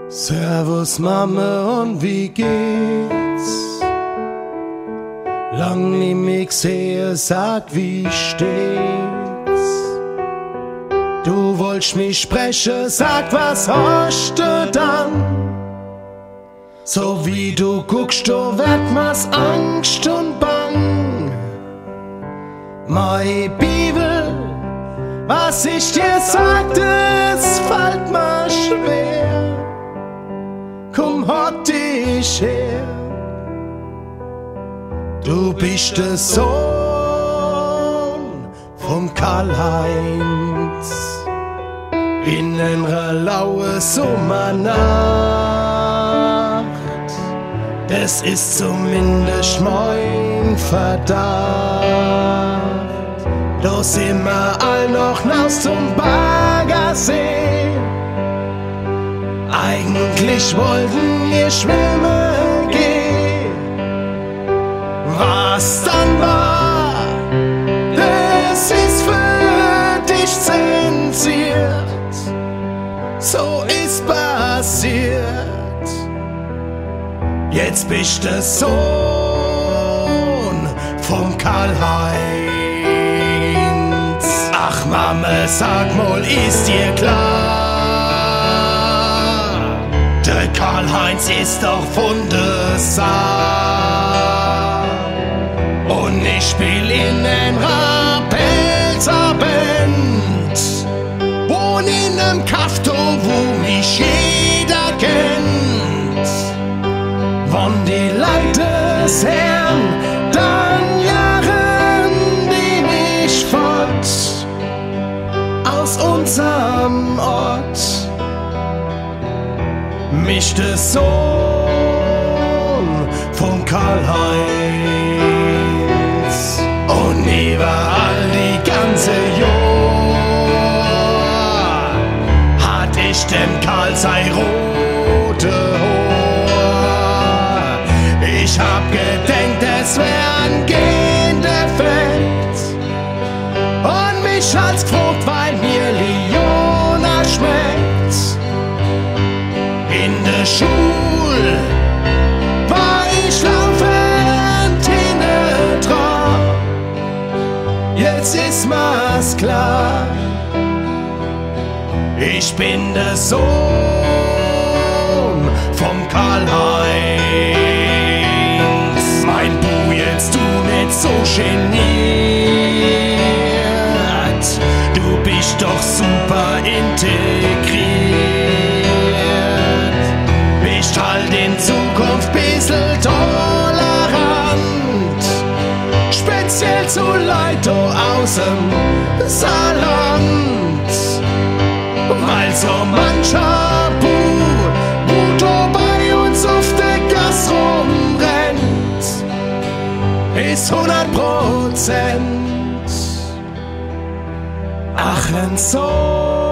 Servus Mama und wie geht's? Lang nie mich sehe, sag wie steht's? Du wolltest mich sprechen, sag was hast du dann? So wie du guckst, du wird mir's Angst und Bang. Meine Bibel, was ich dir sagte, es fällt mir schwer. Komm, halt dich her. Du bist der Sohn vom Karl-Heinz in einer lauen Sommernacht. Das ist zumindest mein Verdacht. Da sind wir all noch naus zum Baggersee. Eigentlich wollten wir schwimmen gehen. Was dann war, das ist für dich zensiert. So ist passiert. Jetzt bist du der Sohn vom Karl-Heinz. Ach Mama, sag mal, ist dir klar? Der Karl-Heinz ist doch von der Saar. Und ich spiel in einer Pelzerband. Wohn in einem Kafto, wo mich jeder kennt. Wann die Leute es hören, dann jagen die mich fort aus unserem Ort. Mich der Sohn vom Karl-Heinz und überall die ganze Jahr hat ich dem Karl sein rote Haar. Ich hab gedenkt, es wär ein Gendefekt und mich hat's gefragt, weil mir Leona schmeckt. In der Schule war ich laufend hinten dran. Jetzt ist mir's klar, ich bin der Sohn vom Karl-Heinz. Mein Bu, jetzt tu nicht so geniert. Du bist doch super integriert. Bist halt in Zukunft bissl tolerant. Speziell zu Leuten aus dem Saarland. Weil so mancher Bu, wo bei uns auf der Gas rumrennt, ist 100%. Ach, ein Sohn